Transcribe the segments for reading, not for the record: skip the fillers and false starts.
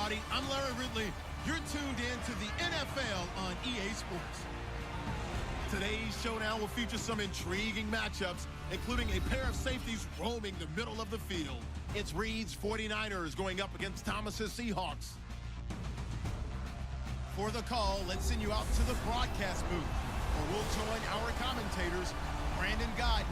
everybody. I'm Larry Ridley. You're tuned in to the NFL on EA Sports. Today's showdown will feature some intriguing matchups, including a pair of safeties roaming the middle of the field. It's Reed's 49ers going up against Thomas's Seahawks. For the call, let's send you out to the broadcast booth, where we'll join our commentators, Brandon Godden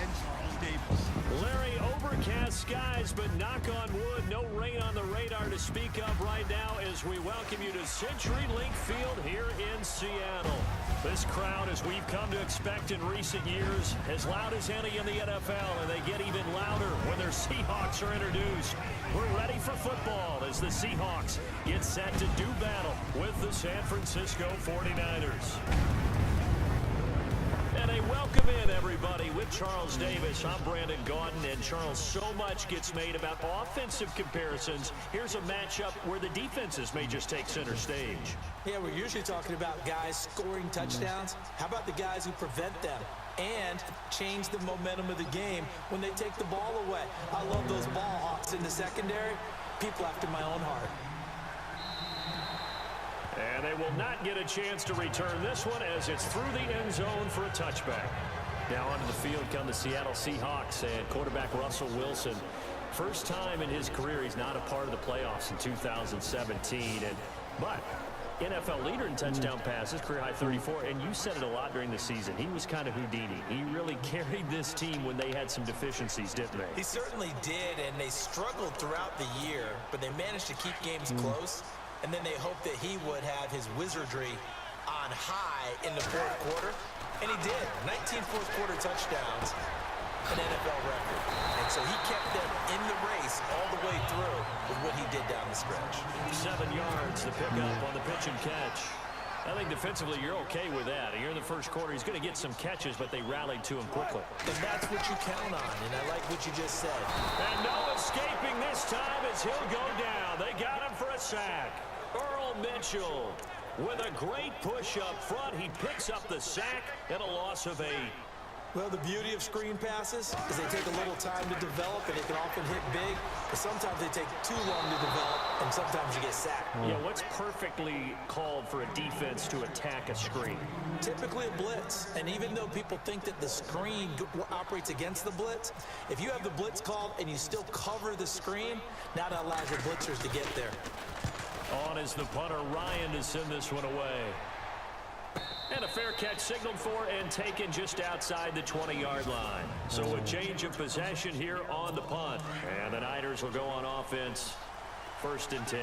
and Charles Davis. Larry, overcast skies, but knock on wood, no rain on the radar to speak of right now as we welcome you to CenturyLink Field here in Seattle. This crowd, as we've come to expect in recent years, as loud as any in the NFL, and they get even louder when their Seahawks are introduced. We're ready for football as the Seahawks get set to do battle with the San Francisco 49ers. And a welcome in, everybody, with Charles Davis. I'm Brandon Gaudin, and Charles, so much gets made about offensive comparisons. Here's a matchup where the defenses may just take center stage. Yeah, we're usually talking about guys scoring touchdowns. How about the guys who prevent them and change the momentum of the game when they take the ball away? I love those ball hawks in the secondary. People after my own heart. And they will not get a chance to return this one as it's through the end zone for a touchback. Now onto the field come the Seattle Seahawks and quarterback Russell Wilson. First time in his career he's not a part of the playoffs in 2017. But NFL leader in touchdown passes, career high 34, and you said it a lot during the season. He was kind of Houdini. He really carried this team when they had some deficiencies, didn't they? He certainly did, and they struggled throughout the year, but they managed to keep games close. And then they hoped that he would have his wizardry on high in the fourth quarter. And he did. 19 fourth-quarter touchdowns, an NFL record. And so he kept them in the race all the way through with what he did down the stretch. 7 yards, the pickup on the pitch and catch. I think defensively you're okay with that. Here in the first quarter, he's going to get some catches, but they rallied to him quickly. And that's what you count on, and I like what you just said. And no escaping this time as he'll go down. They got him for a sack. Earl Mitchell with a great push up front. He picks up the sack and a loss of 8. Well, the beauty of screen passes is they take a little time to develop, and they can often hit big, but sometimes they take too long to develop, and sometimes you get sacked. Yeah, what's perfectly called for a defense to attack a screen? Typically a blitz, and even though people think that the screen operates against the blitz, if you have the blitz called and you still cover the screen, now that allows your blitzers to get there. On is the punter, Ryan, to send this one away. And a fair catch signaled for and taken just outside the 20-yard line. So a change of possession here on the punt. And the Niners will go on offense, 1st and 10.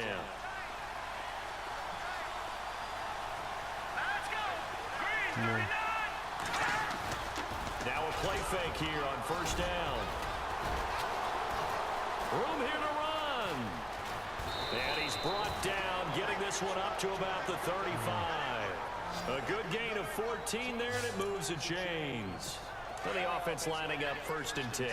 Now a play fake here on 1st down. Room here to run. And he's brought down, getting this one up to about the 35. A good gain of 14 there, and it moves the chains. And the offense lining up 1st and 10.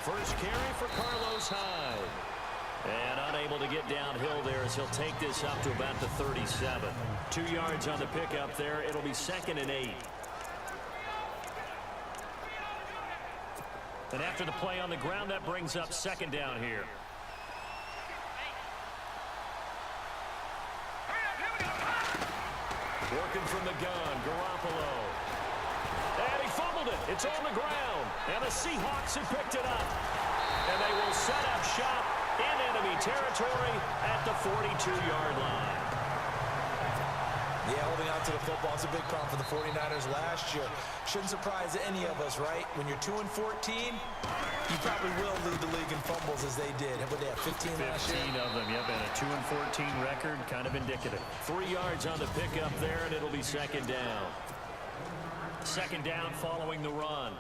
First carry for Carlos Hyde. And unable to get downhill there as he'll take this up to about the 37. 2 yards on the pickup there. It'll be 2nd and 8. And after the play on the ground, that brings up 2nd down here. Working from the gun, Garoppolo. And he fumbled it. It's on the ground. And the Seahawks have picked it up. And they will set up shop in enemy territory at the 42-yard line. Yeah, holding on to the football is a big problem for the 49ers last year. Shouldn't surprise any of us, right? When you're 2-14, you probably will lead the league in fumbles as they did. What they have, 15 last year? 15 of them, yep, and a 2-14 record, kind of indicative. 3 yards on the pickup there, and it'll be 2nd down. 2nd down following the run.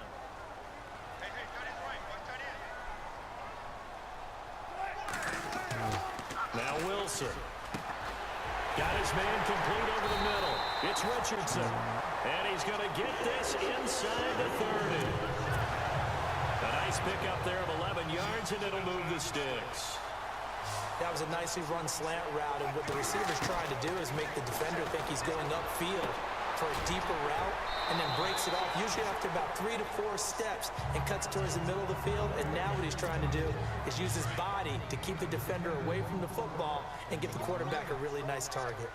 Now Wilson. Got his man complete over the middle. It's Richardson. And he's going to get this inside the 30. A nice pickup there of 11 yards, and it'll move the sticks. That was a nicely run slant route, and what the receiver's trying to do is make the defender think he's going upfield. for a deeper route and then breaks it off, usually after about 3 to 4 steps, and cuts towards the middle of the field. And now what he's trying to do is use his body to keep the defender away from the football and get the quarterback a really nice target.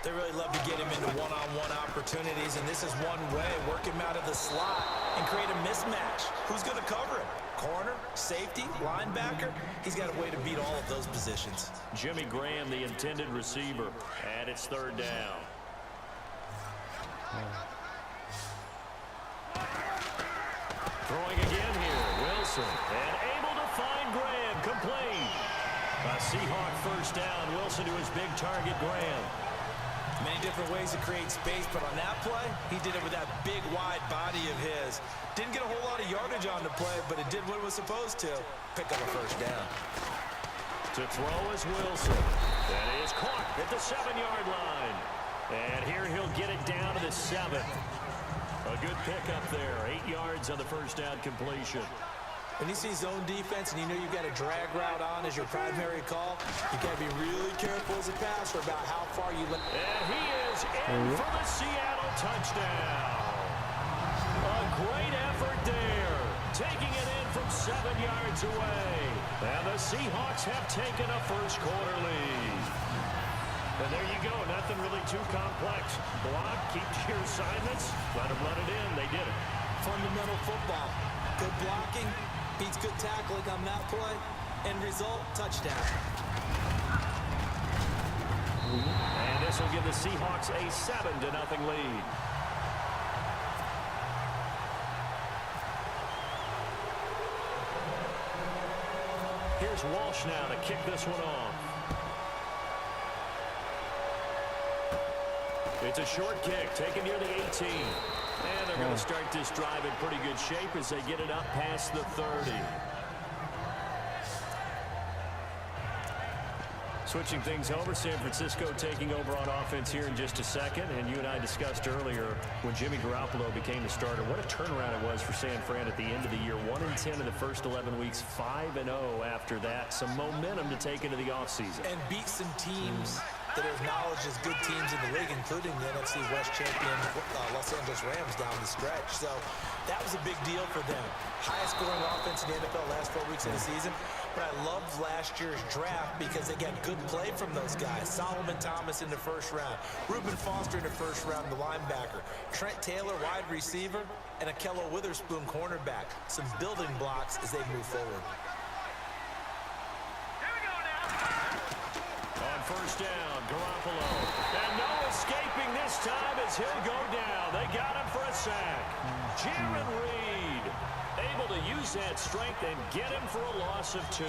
They really love to get him into one-on-one opportunities, and this is one way. Work him out of the slot and create a mismatch. Who's going to cover him? Corner, safety, linebacker? He's got a way to beat all of those positions. Jimmy Graham, the intended receiver, and it's third down. Throwing again here, Wilson, and able to find Graham, complete. A Seahawk first down, Wilson to his big target, Graham. Many different ways to create space, but on that play, he did it with that big, wide body of his. Didn't get a whole lot of yardage on the play, but it did what it was supposed to. Pick up a first down. To throw is Wilson. That is caught at the 7-yard line. And here he'll get it down to the 7. A good pickup there. 8 yards on the first down completion. When you see zone defense and you know you've got a drag route on as your primary call, you got to be really careful as a passer about how far you let. And he is in for the Seattle touchdown. A great effort there, taking it in from 7 yards away. And the Seahawks have taken a first quarter lead. And there you go, nothing really too complex. Block, keep your assignments, let them run it in. They did it. Fundamental football. Good blocking beats good tackling on that play. End result, touchdown. And this will give the Seahawks a 7-0 lead. Here's Walsh now to kick this one off. It's a short kick, taken near the 18. And they're going to start this drive in pretty good shape as they get it up past the 30. Switching things over, San Francisco taking over on offense here in just a second. And you and I discussed earlier when Jimmy Garoppolo became the starter, what a turnaround it was for San Fran at the end of the year. 1-10 in the first 11 weeks, 5-0 after that. Some momentum to take into the offseason. And beat some teams that are acknowledged as good teams in the league, including the NFC West champion Los Angeles Rams down the stretch. So that was a big deal for them. Highest scoring offense in the NFL last 4 weeks of the season. But I loved last year's draft because they got good play from those guys. Solomon Thomas in the first round. Reuben Foster in the first round, the linebacker. Trent Taylor, wide receiver. And Akello Witherspoon, cornerback. Some building blocks as they move forward. On first down, Garoppolo. And no escaping this time as he'll go down. They got him for a sack. Jaron Reed able to use that strength and get him for a loss of 2.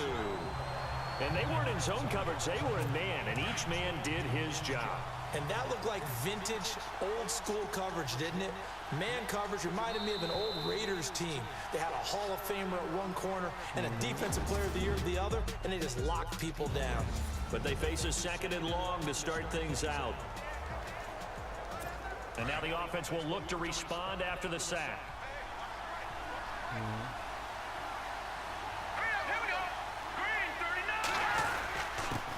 And they weren't in zone coverage. They were in man, and each man did his job. And that looked like vintage, old-school coverage, didn't it? Man coverage reminded me of an old Raiders team. They had a Hall of Famer at one corner and a Defensive Player of the Year at the other, and they just locked people down. But they face a 2nd and long to start things out. And now the offense will look to respond after the sack.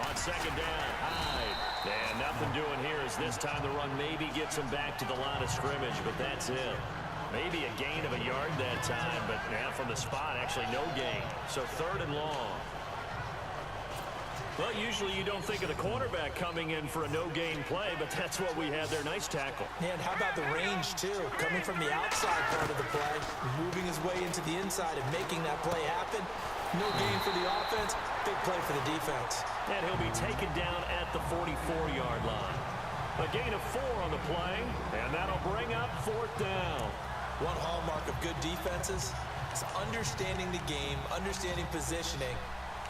On 2nd down, Hyde. And nothing doing here as this time the run maybe gets him back to the line of scrimmage, but that's it. Maybe a gain of a yard that time, but now from the spot, actually no gain. So 3rd and long. Well, usually you don't think of the cornerback coming in for a no-gain play, but that's what we had there. Nice tackle. And how about the range, too? Coming from the outside part of the play, moving his way into the inside and making that play happen. No gain for the offense, big play for the defense. And he'll be taken down at the 44-yard line. A gain of 4 on the play, and that'll bring up 4th down. One hallmark of good defenses is understanding the game, understanding positioning,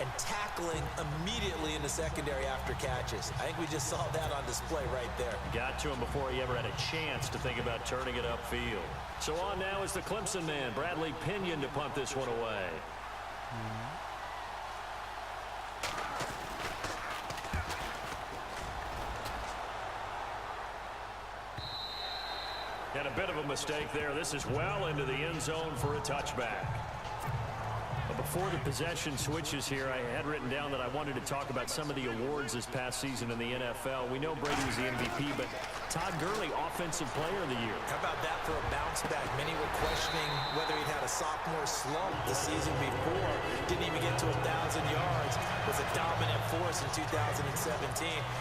and tackling immediately in the secondary after catches. I think we just saw that on display right there. Got to him before he ever had a chance to think about turning it upfield. So on now is the Clemson man, Bradley Pinion, to punt this one away. And a bit of a mistake there. This is well into the end zone for a touchback. But before the possession switches here, I had written down that I wanted to talk about some of the awards this past season in the NFL. We know Brady was the MVP, but Todd Gurley, Offensive Player of the Year. How about that for a bounce back? Many were questioning whether he'd had a sophomore slump the season before. Didn't even get to 1,000 yards. Was a dominant force in 2017.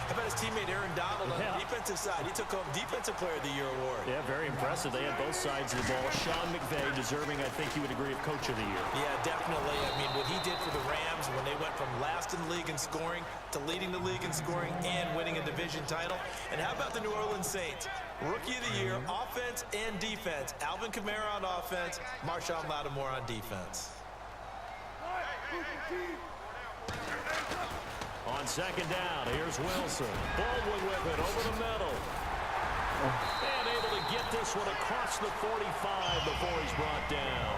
How about his teammate Aaron Donald on the defensive side? He took home Defensive Player of the Year award. Yeah, very impressive. They had both sides of the ball. Sean McVay deserving, I think you would agree, of Coach of the Year. Yeah, definitely. I mean, what he did for the Rams when they went from last in the league in scoring to leading the league in scoring and winning a division title. And how about the New Orleans Saints? Rookie of the Year, offense and defense. Alvin Kamara on offense, Marshawn Lattimore on defense. On second down, here's Wilson. Baldwin with it over the middle. And able to get this one across the 45 before he's brought down.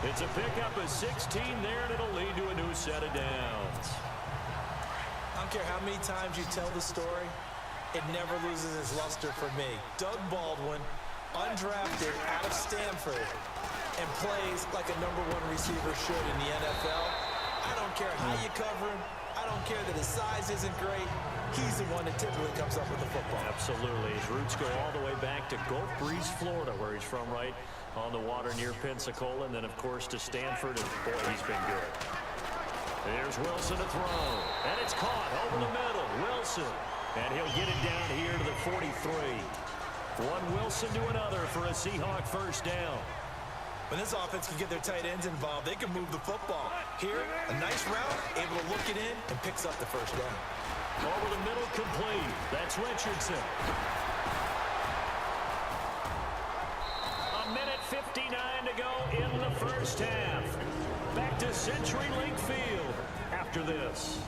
It's a pickup of 16 there, and it'll lead to a new set of downs. I don't care how many times you tell the story, it never loses its luster for me. Doug Baldwin, undrafted out of Stanford, and plays like a #1 receiver should in the NFL. I don't care how you cover him. I don't care that his size isn't great. He's the one that typically comes up with the football. Absolutely. His roots go all the way back to Gulf Breeze, Florida, where he's from, right on the water near Pensacola, and then, of course, to Stanford, and, boy, he's been good. There's Wilson to throw, and it's caught over the middle. Wilson, and he'll get it down here to the 43. One Wilson to another for a Seahawk first down. When this offense can get their tight ends involved, they can move the football. Here, a nice route, able to look it in, and picks up the first down. Over the middle, complete. That's Richardson. A minute 59 to go in the first half. Back to CenturyLink Field after this.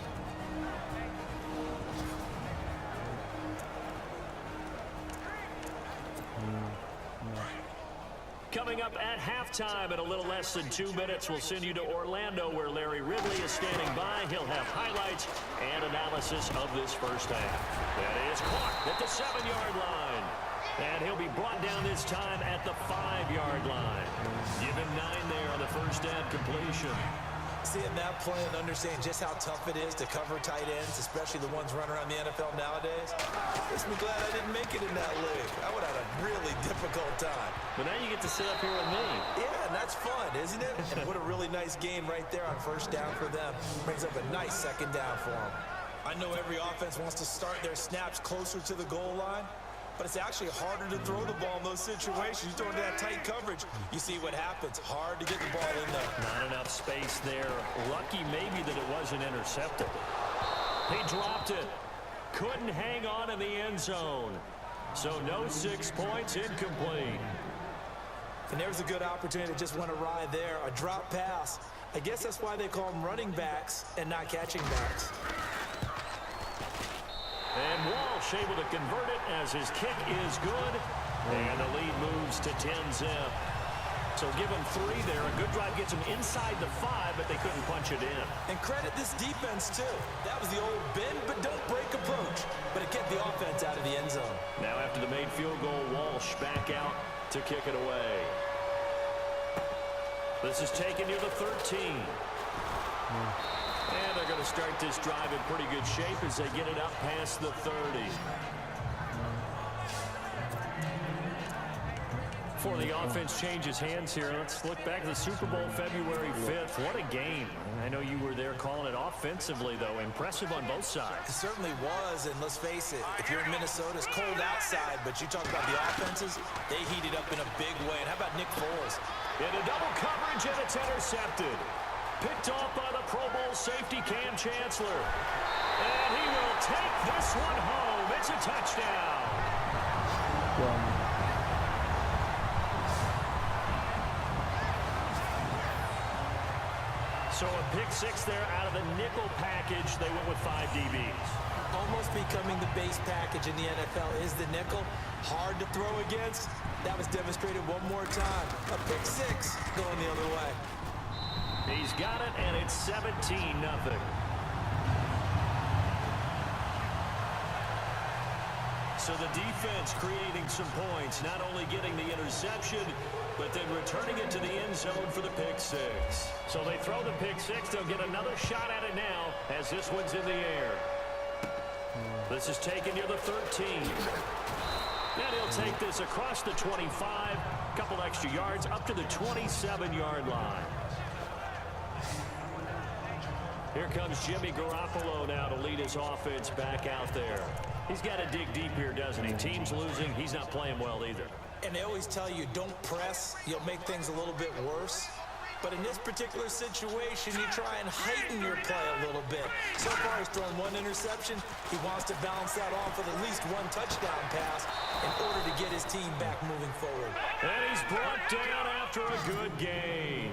Coming up at halftime in a little less than 2 minutes, we'll send you to Orlando, where Larry Ridley is standing by. He'll have highlights and analysis of this first half. That is caught at the 7-yard line. And he'll be brought down this time at the 5-yard line. Given 9 there on the first down completion. Seeing that play and understanding just how tough it is to cover tight ends, especially the ones running around the NFL nowadays, makes me glad I didn't make it in that league. I would have had a really difficult time. But now you get to sit up here with me. Yeah, and that's fun, isn't it? And what a really nice game right there on first down for them. Brings up a nice second down for them. I know every offense wants to start their snaps closer to the goal line, but it's actually harder to throw the ball in those situations. You throw into that tight coverage, you see what happens. Hard to get the ball in there. Not enough space there. Lucky maybe that it wasn't intercepted. He dropped it. Couldn't hang on in the end zone. So no 6 points, incomplete. And there's a good opportunity to just went awry there. A drop pass. I guess that's why they call them running backs and not catching backs. And Walsh able to convert it as his kick is good. And the lead moves to 10-zip. So give him 3 there. A good drive gets him inside the 5, but they couldn't punch it in. And credit this defense, too. That was the old bend but don't break approach. But it kept the offense out of the end zone. Now after the made field goal, Walsh back out to kick it away. This is taken near the 13. And they're going to start this drive in pretty good shape as they get it up past the 30. Before the offense changes hands here, let's look back to the Super Bowl February 5th. What a game. I know you were there calling it offensively, though. Impressive on both sides. It certainly was, and let's face it, if you're in Minnesota, it's cold outside, but you talk about the offenses, they heated up in a big way. And how about Nick Foles? Into double coverage, and it's intercepted. Picked off by the Pro Bowl safety Cam Chancellor. And he will take this one home. It's a touchdown. So a pick 6 there out of the nickel package. They went with 5 DBs. Almost becoming the base package in the NFL is the nickel. Hard to throw against. That was demonstrated one more time. A pick 6 going the other way. He's got it, and it's 17-0. So the defense creating some points, not only getting the interception, but then returning it to the end zone for the pick six. So they throw the pick six. They'll get another shot at it now as this one's in the air. This is taken near the 13. And he'll take this across the 25, a couple extra yards up to the 27-yard line. Here comes Jimmy Garoppolo now to lead his offense back out there. He's got to dig deep here, doesn't he? Team's losing. He's not playing well either. And they always tell you, don't press. You'll make things a little bit worse. But in this particular situation, you try and heighten your play a little bit. So far, he's thrown one interception. He wants to balance that off with at least one touchdown pass in order to get his team back moving forward. And he's brought down after a good gain.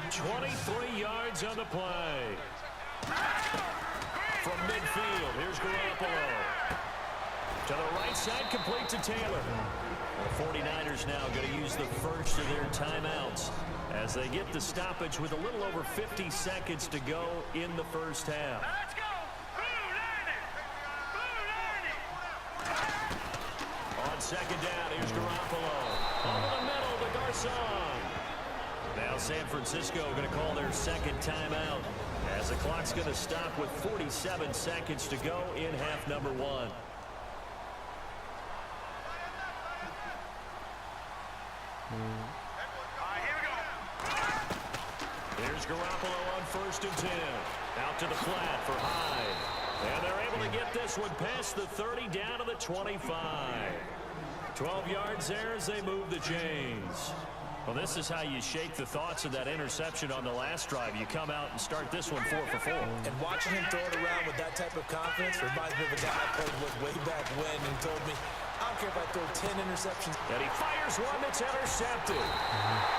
23 yards on the play. From midfield, here's Garoppolo. To the right side, complete to Taylor. The 49ers now going to use the first of their timeouts as they get the stoppage with a little over 50 seconds to go in the first half. Let's go! On second down, here's Garoppolo. Over the middle to Garcon. Now San Francisco going to call their second timeout as the clock's going to stop with 47 seconds to go in half number one. Here's Garoppolo on 1st and 10. Out to the flat for Hyde. And they're able to get this one past the 30 down to the 25. 12 yards there as they move the chains. Well, this is how you shake the thoughts of that interception on the last drive. You come out and start this one 4 for 4. And watching him throw it around with that type of confidence reminds me of a guy I played with way back when and told me, I don't care if I throw 10 interceptions. And he fires one that's intercepted.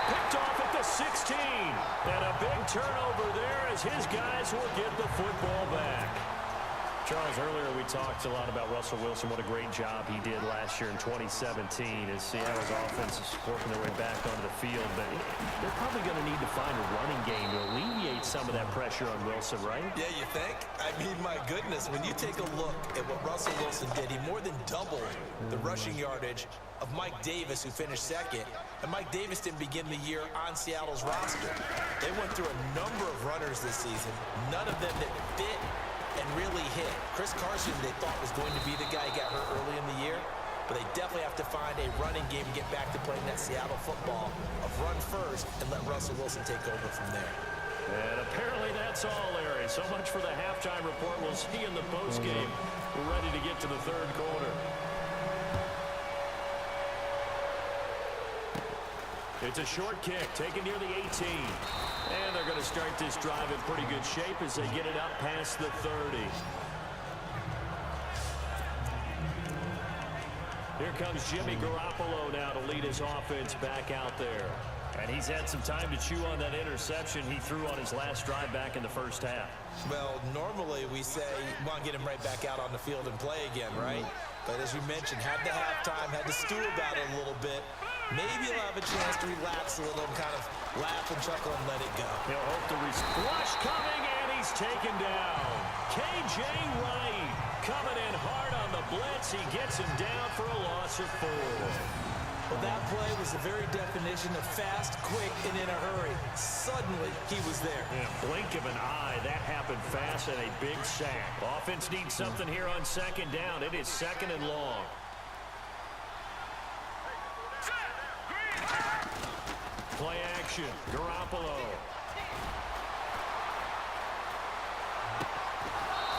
Picked off at the 16. And a big turnover there as his guys will get the football back. Charles, earlier we talked a lot about Russell Wilson, what a great job he did last year in 2017 as Seattle's offense is working their way back onto the field. But they're probably going to need to find a running game to alleviate some of that pressure on Wilson, right? Yeah, you think? I mean, my goodness, when you take a look at what Russell Wilson did, he more than doubled the rushing yardage of Mike Davis, who finished second. And Mike Davis didn't begin the year on Seattle's roster. They went through a number of runners this season, none of them that fit and really hit. Chris Carson, they thought was going to be the guy who got hurt early in the year, but they definitely have to find a running game and get back to playing that Seattle football of run first and let Russell Wilson take over from there. And apparently that's all, Larry. So much for the halftime report. We'll see in the postgame. We're ready to get to the third quarter. It's a short kick taken near the 18. And they're going to start this drive in pretty good shape as they get it up past the 30. Here comes Jimmy Garoppolo now to lead his offense back out there. And he's had some time to chew on that interception he threw on his last drive back in the first half. Well, normally we say, want to get him right back out on the field and play again, right? But as you mentioned, had the halftime, had to stew about it a little bit. Maybe he'll have a chance to relax a little and kind of laugh and chuckle and let it go. He'll hope to rush coming, and he's taken down. K.J. Wright coming in hard on the blitz. He gets him down for a loss of 4. Well, that play was the very definition of fast, quick, and in a hurry. Suddenly, he was there. In a blink of an eye, that happened fast and a big sack. Offense needs something here on second down. It is second and long. Play action, Garoppolo.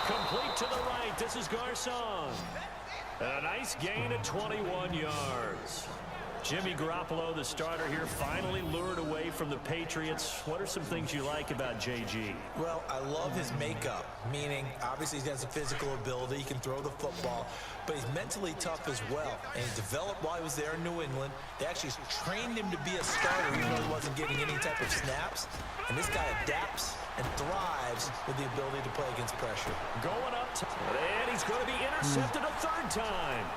Complete to the right. This is Garcon. A nice gain at 21 yards. Jimmy Garoppolo, the starter here, finally lured away from the Patriots. What are some things you like about JG? Well, I love his makeup, meaning obviously he has a physical ability, he can throw the football, but he's mentally tough as well. And he developed while he was there in New England. They actually trained him to be a starter even though he wasn't getting any type of snaps. And this guy adapts and thrives with the ability to play against pressure. Going up, and he's going to be intercepted a third time.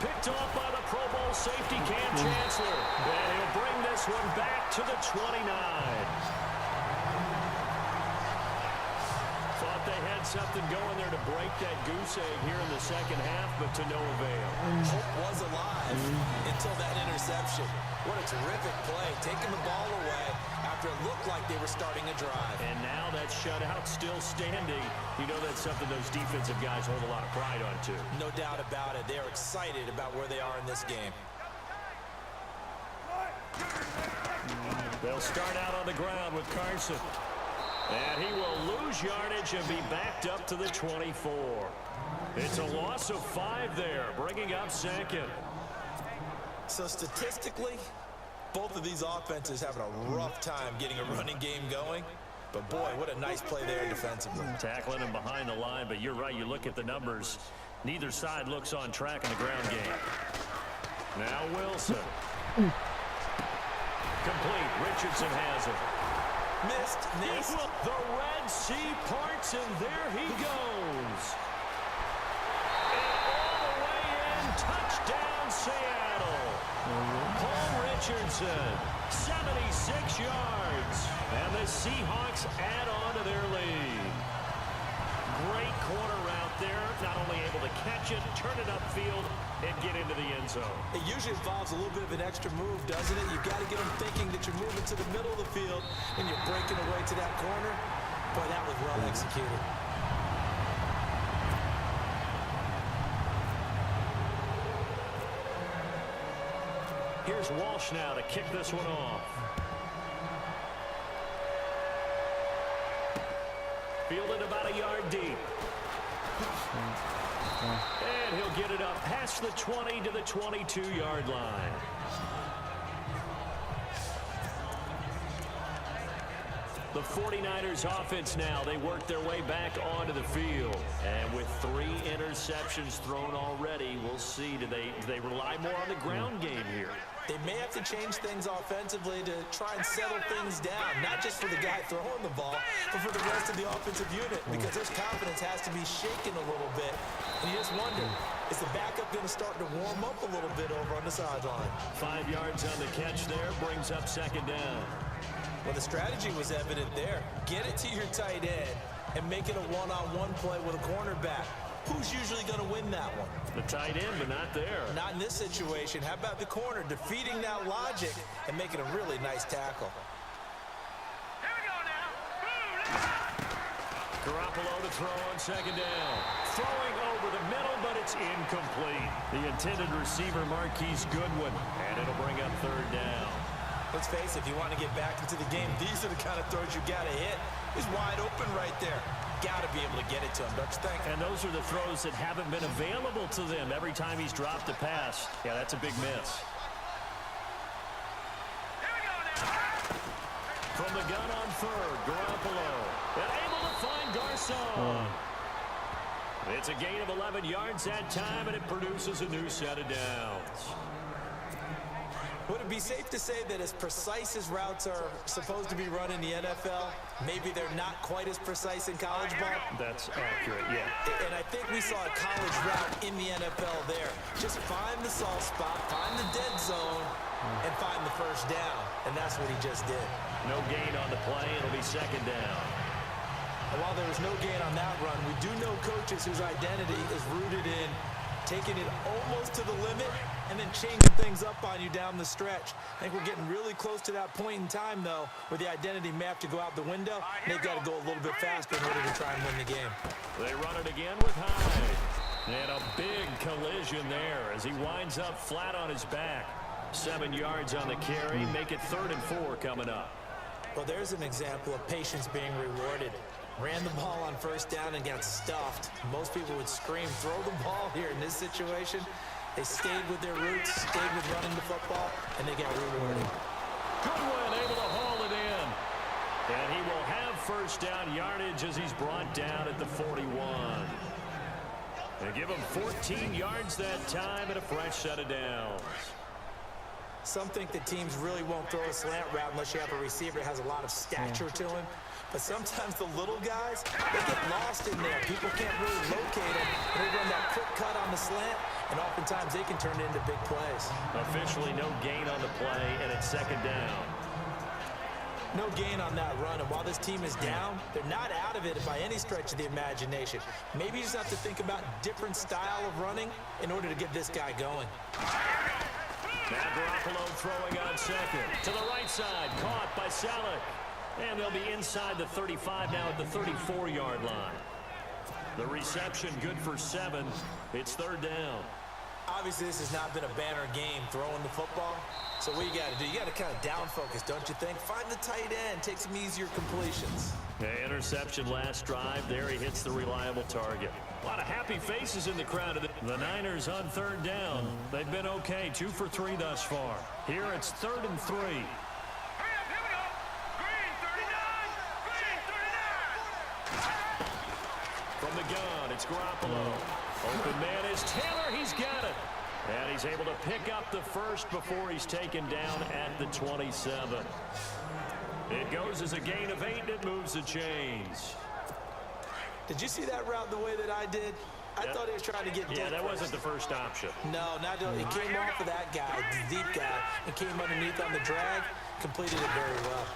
Picked off by the Pro Bowl safety Cam Chancellor. And he'll bring this one back to the 29. Thought they had got something going there to break that goose egg here in the second half, but to no avail. Hope was alive until that interception. What a terrific play, taking the ball away after it looked like they were starting a drive. And now that shutout still standing. You know that's something those defensive guys hold a lot of pride on, too. No doubt about it. They are excited about where they are in this game. They'll start out on the ground with Carson. And he will lose yardage and be backed up to the 24. It's a loss of 5 there, bringing up second. So statistically, both of these offenses having a rough time getting a running game going. But boy, what a nice play there defensively. Tackling him behind the line, but you're right, you look at the numbers. Neither side looks on track in the ground game. Now Wilson. Complete. Richardson has it. Missed. The Red Sea parts, and there he goes. And all the way in, touchdown Seattle. Paul Richardson, 76 yards. And the Seahawks add on to their lead. Great corner route there. Not only able to catch it, turn it upfield, and get into the end zone. It usually involves a little bit of an extra move, doesn't it? You've got to get them thinking that you're moving to the middle of the field and you're breaking away to that corner. Boy, that was well executed. Here's Walsh now to kick this one off. Fielded about a yard deep. And he'll get it up past the 20 to the 22-yard line. The 49ers offense now, they work their way back onto the field. And with 3 interceptions thrown already, we'll see, do they rely more on the ground game here? They may have to change things offensively to try and settle things down, not just for the guy throwing the ball, but for the rest of the offensive unit, because their confidence has to be shaken a little bit. And you just wonder, is the backup going to start to warm up a little bit over on the sideline? 5 yards on the catch there, brings up second down. Well, the strategy was evident there. Get it to your tight end and make it a one-on-one play with a cornerback. Who's usually going to win that one? The tight end, but not there. Not in this situation. How about the corner defeating that logic and making a really nice tackle? Here we go now. Garoppolo to throw on second down. Throwing over the middle, but it's incomplete. The intended receiver, Marquise Goodwin, and it'll bring up third down. Let's face it, if you want to get back into the game, these are the kind of throws you got to hit. He's wide open right there. Got to be able to get it to him, don't you think? And those are the throws that haven't been available to them every time he's dropped a pass. Yeah, that's a big miss. Here we go now. From the gun on third, Garoppolo. And able to find Garcon. It's a gain of 11 yards that time, and it produces a new set of downs. Would it be safe to say that as precise as routes are supposed to be run in the NFL, maybe they're not quite as precise in college ball? That's accurate, yeah. And I think we saw a college route in the NFL there. Just find the soft spot, find the dead zone, and find the first down. And that's what he just did. No gain on the play. It'll be second down. And while there was no gain on that run, we do know coaches whose identity is rooted in taking it almost to the limit and then changing things up on you down the stretch. I think we're getting really close to that point in time, though, where the identity may have to go out the window. And they've got to go a little bit faster in order to try and win the game. They run it again with Hyde. And a big collision there as he winds up flat on his back. 7 yards on the carry. Make it 3rd and 4 coming up. Well, there's an example of patience being rewarded. Ran the ball on first down and got stuffed. Most people would scream, throw the ball here in this situation. They stayed with their roots, stayed with running the football, and they got rewarded. Goodwin able to haul it in. And he will have first down yardage as he's brought down at the 41. They give him 14 yards that time and a fresh set of downs. Some think that teams really won't throw a slant route unless you have a receiver that has a lot of stature to him. But sometimes the little guys, they get lost in there. People can't really locate them. They run that quick cut on the slant, and oftentimes they can turn it into big plays. Officially no gain on the play, and it's second down. No gain on that run, and while this team is down, they're not out of it by any stretch of the imagination. Maybe you just have to think about different style of running in order to get this guy going. Now Garoppolo throwing on second. To the right side, caught by Selleck. And they'll be inside the 35 now at the 34-yard line. The reception good for 7. It's third down. Obviously, this has not been a banner game throwing the football. So what you got to do, you got to kind of down focus, don't you think? Find the tight end, take some easier completions. Yeah, interception last drive. There he hits the reliable target. A lot of happy faces in the crowd. The Niners on third down. They've been okay, 2 for 3 thus far. Here it's 3rd and 3. Hurry up, here we go. Green 39. Green 39. From the gun, it's Garoppolo. Open man is Taylor. He's got it. And he's able to pick up the first before he's taken down at the 27. It goes as a gain of 8, and it moves the chains. Did you see that route the way that I did? I thought he was trying to get deep. Yeah, that first. wasn't the first option. No, not it came off of that guy, the deep guy, and came underneath on the drag, completed it very well.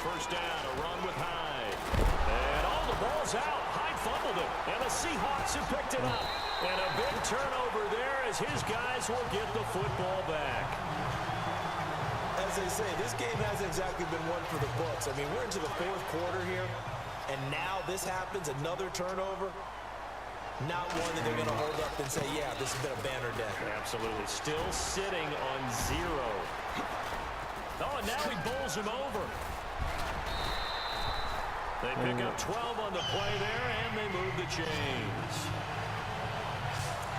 First down, a run with Hyde. And all the ball's out. Hyde fumbled it, and the Seahawks have picked it up. And a big turnover there as his guys will get the football back. As they say, this game hasn't exactly been one for the books. I mean, we're into the 4th quarter here, and now this happens, another turnover. Not one that they're going to hold up and say, yeah, this has been a banner day. Absolutely. Still sitting on 0. Oh, and now he bowls him over. They pick up 12 on the play there, and they move the chains.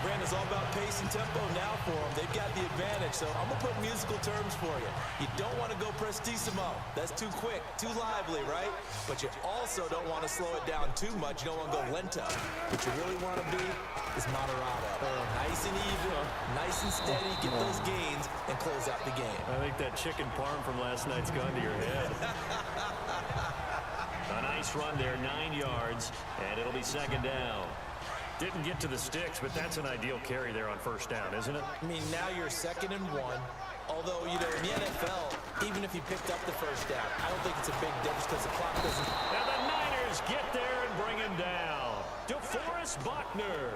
Brandon, it's all about pace and tempo now for them. They've got the advantage, so I'm going to put musical terms for you. You don't want to go prestissimo. That's too quick, too lively, right? But you also don't want to slow it down too much. You don't want to go lento. What you really want to be is moderato. Nice and even, nice and steady, get those gains, and close out the game. I think that chicken parm from last night's gone to your head. A nice run there, 9 yards, and it'll be second down. Didn't get to the sticks, but that's an ideal carry there on first down, isn't it? I mean, now you're 2nd and 1. Although, you know, in the NFL, even if you picked up the first down, I don't think it's a big difference because the clock doesn't. Now the Niners get there and bring him down. DeForest Buckner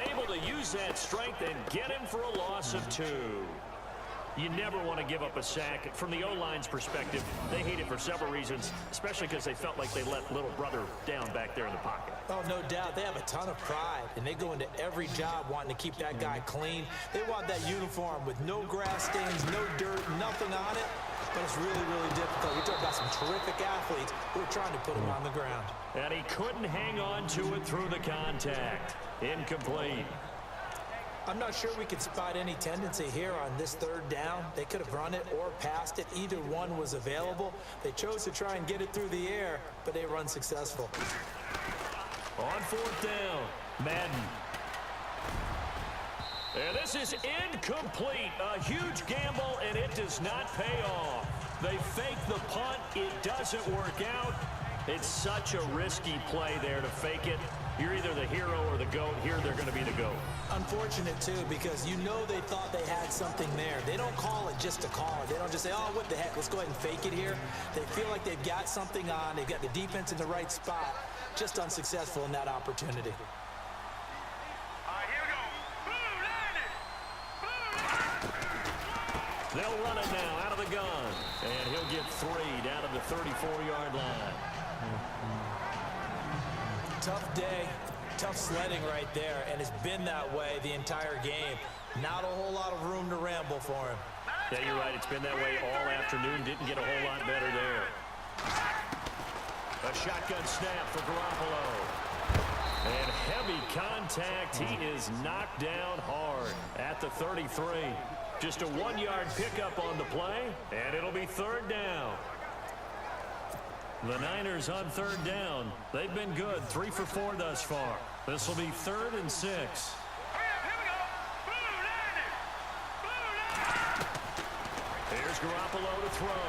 able to use that strength and get him for a loss of 2. You never want to give up a sack. From the O-line's perspective, they hate it for several reasons, especially because they felt like they let little brother down back there in the pocket. Oh, no doubt. They have a ton of pride, and they go into every job wanting to keep that guy clean. They want that uniform with no grass stains, no dirt, nothing on it. But it's really, really difficult. You're talking about some terrific athletes who are trying to put him on the ground. And he couldn't hang on to it through the contact. Incomplete. I'm not sure we could spot any tendency here on this 3rd down. They could have run it or passed it. Either one was available. They chose to try and get it through the air, but they were unsuccessful. On 4th down, Madden. And this is incomplete. A huge gamble, and it does not pay off. They fake the punt. It doesn't work out. It's such a risky play there to fake it. You're either the hero or the GOAT. Here they're going to be the GOAT. Unfortunate, too, because you know they thought they had something there. They don't call it just to call it. They don't just say, oh, what the heck, let's go ahead and fake it here. They feel like they've got something on. They've got the defense in the right spot. Just unsuccessful in that opportunity. All right, here we go. Blue Niners. Blue. They'll run it now out of the gun. And he'll get 3 down to the 34-yard line. Tough day, tough sledding right there, and it's been that way the entire game. Not a whole lot of room to ramble for him. Yeah, you're right. It's been that way all afternoon. Didn't get a whole lot better there. A shotgun snap for Garoppolo. And heavy contact. He is knocked down hard at the 33. Just a 1-yard pickup on the play, and it'll be 3rd down. The Niners on 3rd down. They've been good, 3 for 4 thus far. This will be 3rd and 6. Hurry up, here we go. Blue Niners. Blue Niners. Here's Garoppolo to throw.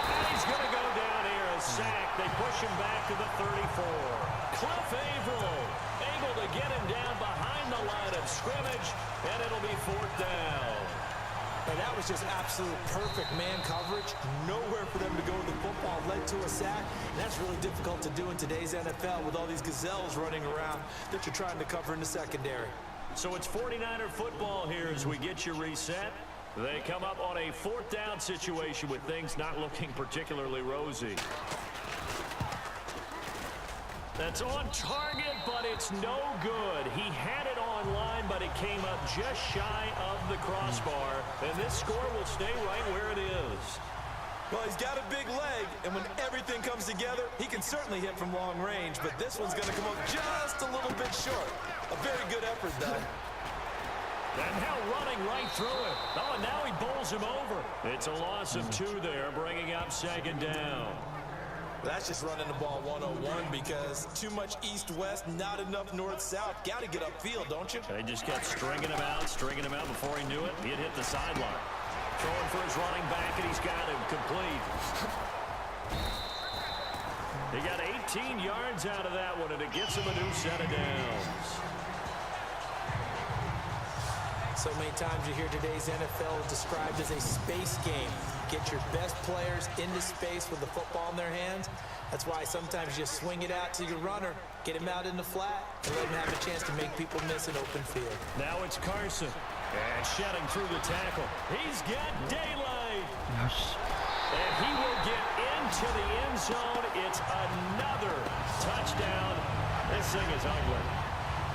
And he's going to go down here, a sack. They push him back to the 34. Cliff Averill able to get him down behind the line of scrimmage, and it'll be 4th down. And that was just absolute perfect man coverage. Nowhere for them to go with the football. Led to a sack. And that's really difficult to do in today's NFL with all these gazelles running around that you're trying to cover in the secondary. So it's 49er football here as we get you reset. They come up on a 4th down situation with things not looking particularly rosy. That's on target, but it's no good. He had it online, but it came up just shy of the crossbar. And this score will stay right where it is. Well, he's got a big leg, and when everything comes together, he can certainly hit from long range, but this one's going to come up just a little bit short. A very good effort, though. And now running right through it. Oh, and now he bowls him over. It's a loss of 2 there, bringing up 2nd down. That's just running the ball 101 because too much east-west, not enough north-south. Got to get upfield, don't you? They just kept stringing him out before he knew it. He had hit the sideline. Throwing for his running back, and he's got him complete. He got 18 yards out of that one, and it gets him a new set of downs. So many times you hear today's NFL described as a space game. Get your best players into space with the football in their hands. That's why sometimes you swing it out to your runner, get him out in the flat, and let him have a chance to make people miss an open field. Now it's Carson. And shedding through the tackle. He's got daylight. Yes. And he will get into the end zone. It's another touchdown. This thing is ugly.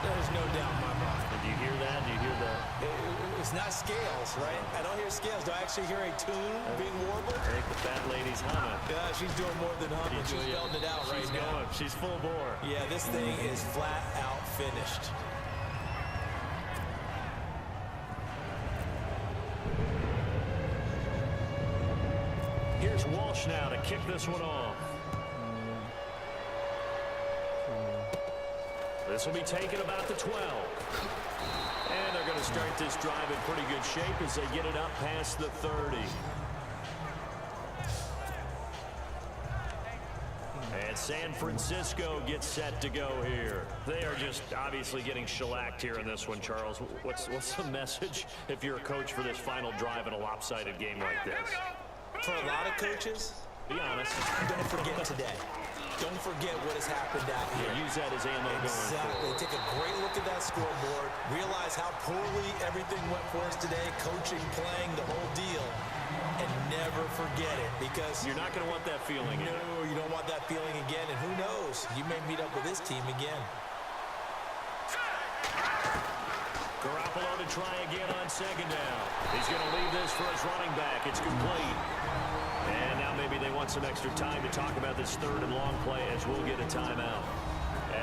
There's no doubt in my mind. Did you hear that? Do you hear that? It's not scales, right? I don't hear scales. Do I actually hear a tune being warbled? I think the fat lady's humming. Yeah, she's doing more than humming. She's belting it out right now. She's full bore. Yeah, this thing is flat out finished. Here's Walsh now to kick this one off. This will be taken about the 12. And they're going to start this drive in pretty good shape as they get it up past the 30. And San Francisco gets set to go here. They are just obviously getting shellacked here in this one, Charles. What's the message if you're a coach for this final drive in a lopsided game like this? For a lot of coaches, be honest. Don't forget today. Don't forget what has happened out here. Yeah, use that as ammo going forward. Take a great look at that scoreboard. Realize how poorly everything went for us today. Coaching, playing, the whole deal. And never forget it because you're not going to want that feeling again. No, you don't want that feeling again. And who knows? You may meet up with this team again. Garoppolo to try again on 2nd down. He's going to leave this for his running back. It's complete. And now maybe they want some extra time to talk about this 3rd and long play as we'll get a timeout.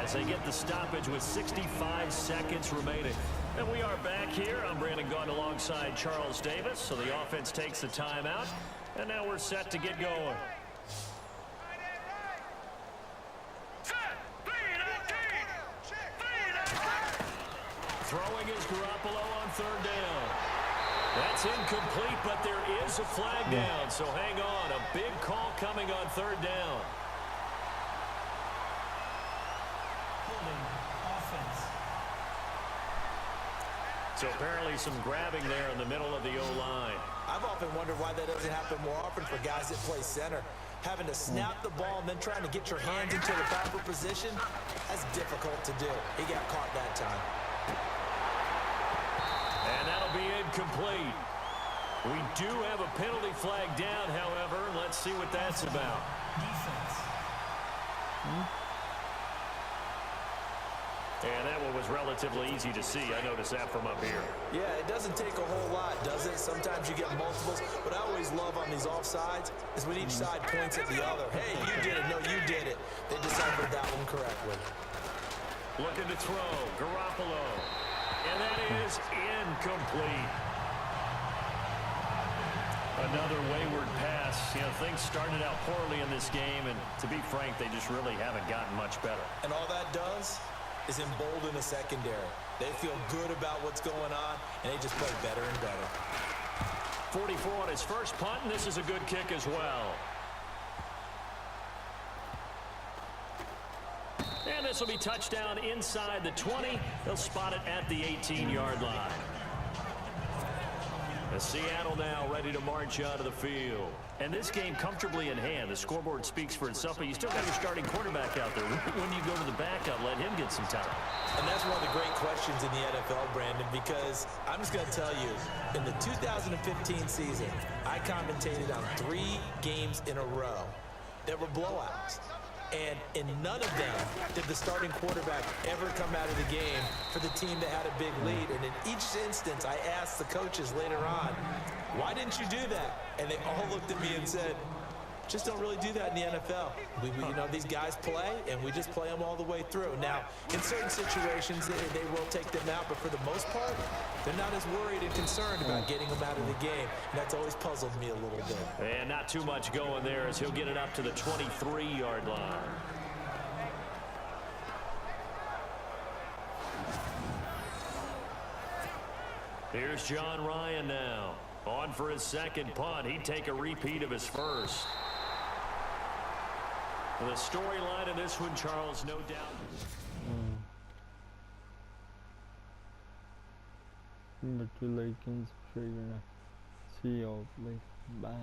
As they get the stoppage with 65 seconds remaining. And we are back here. I'm Brandon Gaudin alongside Charles Davis. So the offense takes the timeout. And now we're set to get going. Throwing is Garoppolo on 3rd down. That's incomplete, but there is a flag down. So hang on. A big call coming on 3rd down. So apparently some grabbing there in the middle of the O-line. I've often wondered why that doesn't happen more often for guys that play center. Having to snap the ball and then trying to get your hands into the proper position, that's difficult to do. He got caught that time. And that'll be incomplete. We do have a penalty flag down, however. Let's see what that's about. Defense. And that one was relatively easy to see. I noticed that from up here. Yeah, it doesn't take a whole lot, does it? Sometimes you get multiples. What I always love on these offsides is when each side points at the other. Hey, you did it. No, you did it. They deciphered that one correctly. Looking to throw. Garoppolo. And that is incomplete. Another wayward pass. You know, things started out poorly in this game, and to be frank, they just really haven't gotten much better. And all that does is embolden the secondary. They feel good about what's going on, and they just play better and better. 44 on his first punt, and this is a good kick as well. And this will be touchdown inside the 20. They'll spot it at the 18-yard line. As Seattle now ready to march out of the field. And this game comfortably in hand. The scoreboard speaks for itself, but you still got your starting quarterback out there. When do you go to the backup, let him get some time? And that's one of the great questions in the NFL, Brandon, because I'm just going to tell you, in the 2015 season, I commentated on 3 games in a row that were blowouts. And in none of them did the starting quarterback ever come out of the game for the team that had a big lead. And in each instance, I asked the coaches later on, why didn't you do that? And they all looked at me and said, just don't really do that in the NFL. You know, these guys play, and we just play them all the way through. Now, in certain situations, they will take them out, but for the most part, they're not as worried and concerned about getting them out of the game. And that's always puzzled me a little bit. And not too much going there as he'll get it up to the 23-yard line. Here's John Ryan now. On for his second punt. He'd take a repeat of his first. The storyline in this one, Charles, no doubt. But you like in straight see all like bang.